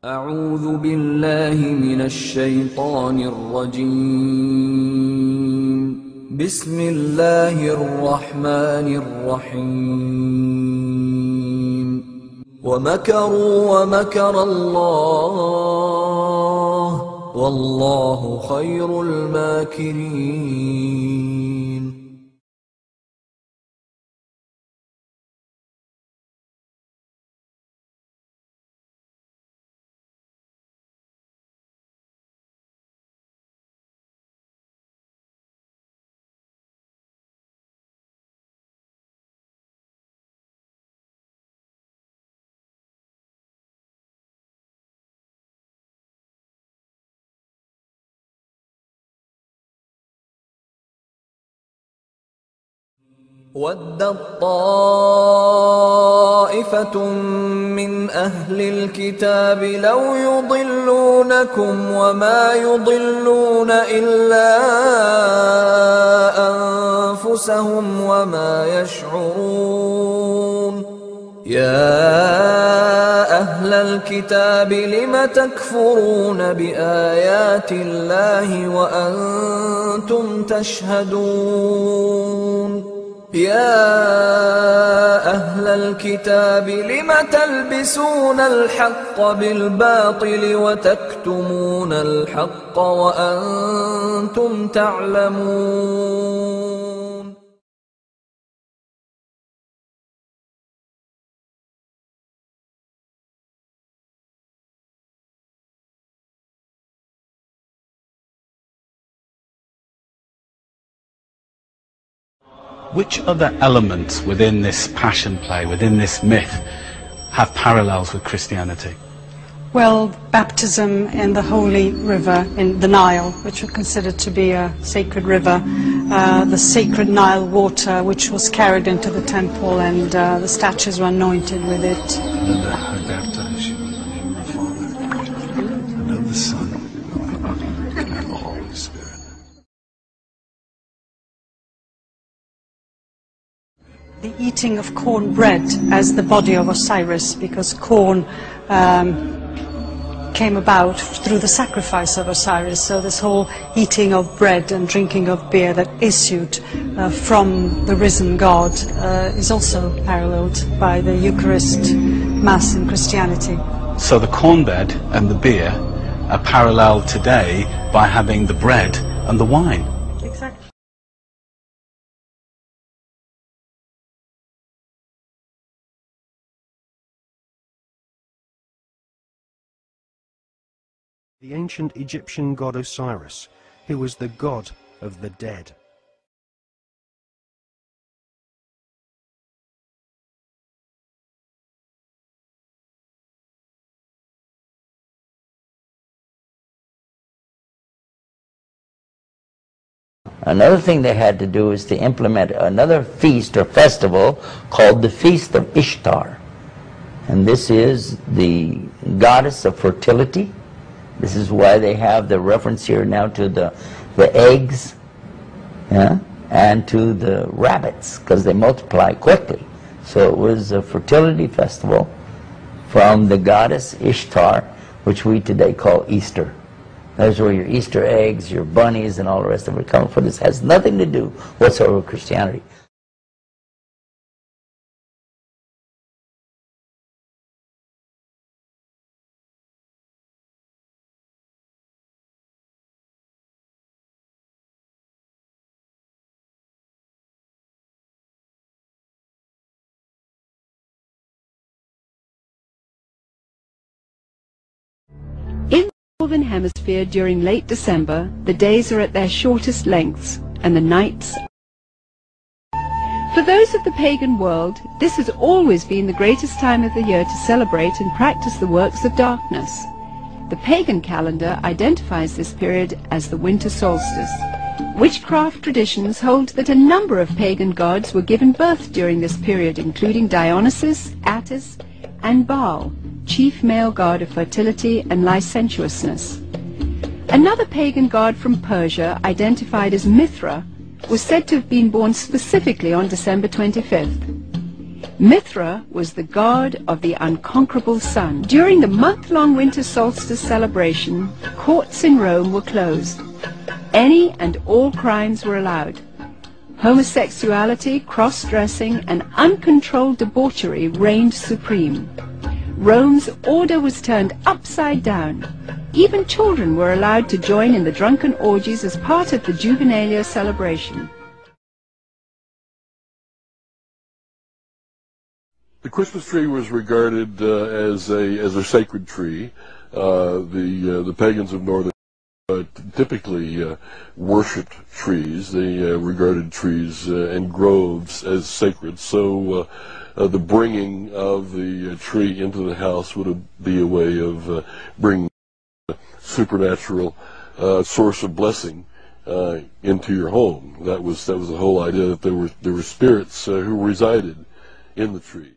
أعوذ بالله من الشيطان الرجيم. بسم الله الرحمن الرحيم. ومكروا ومكر الله والله خير الماكرين. ودت طائفة من أهل الكتاب لو يضلونكم وما يضلون إلا أنفسهم وما يشعرون. يا أهل الكتاب لم تكفرون بآيات الله وأنتم تشهدون. يا أهل الكتاب لم تلبسون الحق بالباطل وتكتمون الحق وأنتم تعلمون. Which other elements within this passion play, within this myth, have parallels with Christianity? Well, baptism in the holy river in the Nile, which we consider to be a sacred river, the sacred Nile water, which was carried into the temple, and the statues were anointed with it. And I baptize you in the name of the Father, and of the Son, and of the Holy Spirit. The eating of corn bread as the body of Osiris, because corn came about through the sacrifice of Osiris. So this whole eating of bread and drinking of beer that issued from the risen God is also paralleled by the Eucharist Mass in Christianity. So the corn bed and the beer are paralleled today by having the bread and the wine. Exactly. The ancient Egyptian god Osiris, who was the god of the dead. Another thing they had to do is to implement another feast or festival called the Feast of Ishtar. And this is the goddess of fertility. This is why they have the reference here now to the eggs, yeah, and to the rabbits, because they multiply quickly. So it was a fertility festival from the goddess Ishtar, which we today call Easter. That's where your Easter eggs, your bunnies, and all the rest of it come from. This has nothing to do whatsoever with Christianity. In the Northern Hemisphere during late December, the days are at their shortest lengths and the nights. For those of the pagan world, this has always been the greatest time of the year to celebrate and practice the works of darkness. The pagan calendar identifies this period as the winter solstice. Witchcraft traditions hold that a number of pagan gods were given birth during this period, including Dionysus, Attis, and Baal, chief male god of fertility and licentiousness. Another pagan god from Persia, identified as Mithra, was said to have been born specifically on December 25th. Mithra was the god of the unconquerable sun. During the month-long winter solstice celebration, courts in Rome were closed. Any and all crimes were allowed. Homosexuality, cross-dressing, and uncontrolled debauchery reigned supreme. Rome's order was turned upside down. Even children were allowed to join in the drunken orgies as part of the Juvenalia celebration. The Christmas tree was regarded as a sacred tree. The pagans of northern typically worshipped trees. They regarded trees and groves as sacred. So the bringing of the tree into the house would be a way of bringing a supernatural source of blessing into your home. That was the whole idea, that there were spirits who resided in the tree.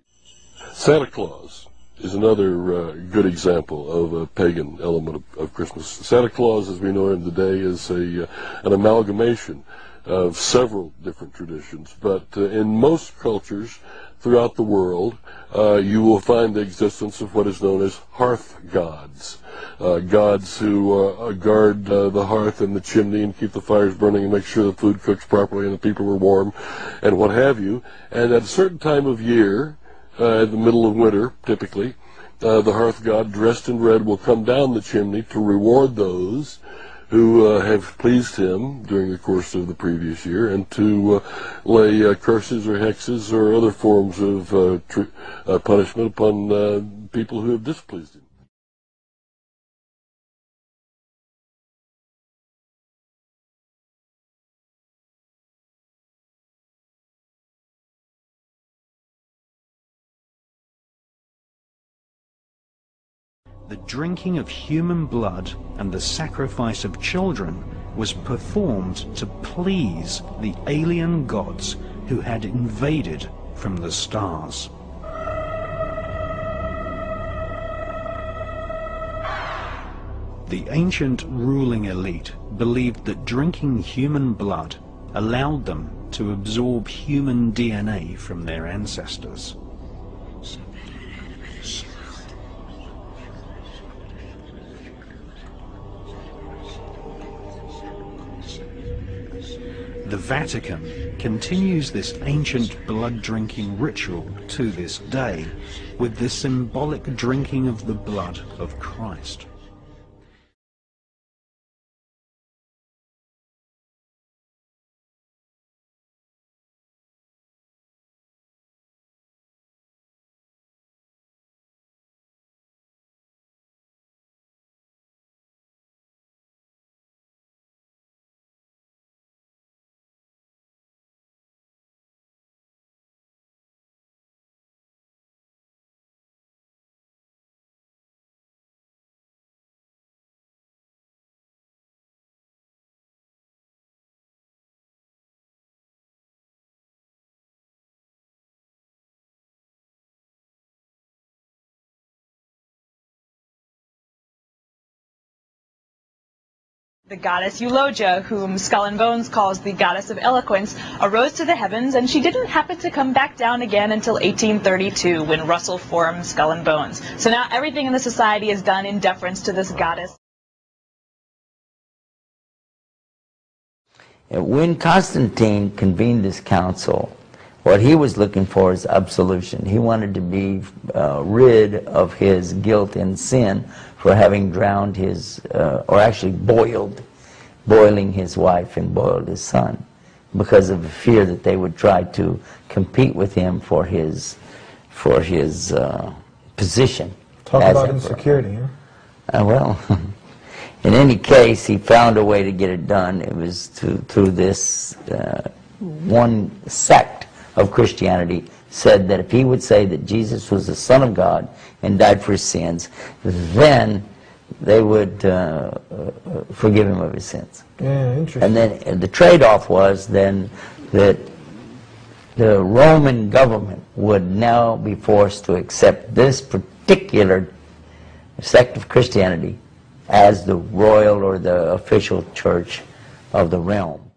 Santa Claus is another good example of a pagan element of Christmas. Santa Claus, as we know him today, is an amalgamation of several different traditions, but in most cultures throughout the world, you will find the existence of what is known as hearth gods. Gods who guard the hearth and the chimney and keep the fires burning and make sure the food cooks properly and the people are warm and what have you. And at a certain time of year, in the middle of winter, typically, the hearth god dressed in red will come down the chimney to reward those who have pleased him during the course of the previous year, and to lay curses or hexes or other forms of punishment upon people who have displeased him. The drinking of human blood and the sacrifice of children was performed to please the alien gods who had invaded from the stars. The ancient ruling elite believed that drinking human blood allowed them to absorb human DNA from their ancestors. The Vatican continues this ancient blood-drinking ritual to this day with the symbolic drinking of the blood of Christ. The goddess Eulogia, whom Skull and Bones calls the goddess of eloquence, arose to the heavens, and she didn't happen to come back down again until 1832, when Russell formed Skull and Bones. So now everything in the society is done in deference to this goddess. When Constantine convened this council, what he was looking for is absolution. He wanted to be rid of his guilt and sin for having drowned his, or actually boiling his wife and boiled his son, because of the fear that they would try to compete with him for his position. Talk about insecurity, huh? Well, in any case, he found a way to get it done. It was through this one sect of Christianity said that if he would say that Jesus was the Son of God and died for his sins, then they would forgive him of his sins. Yeah, interesting. And then the trade-off was then that the Roman government would now be forced to accept this particular sect of Christianity as the royal or the official church of the realm.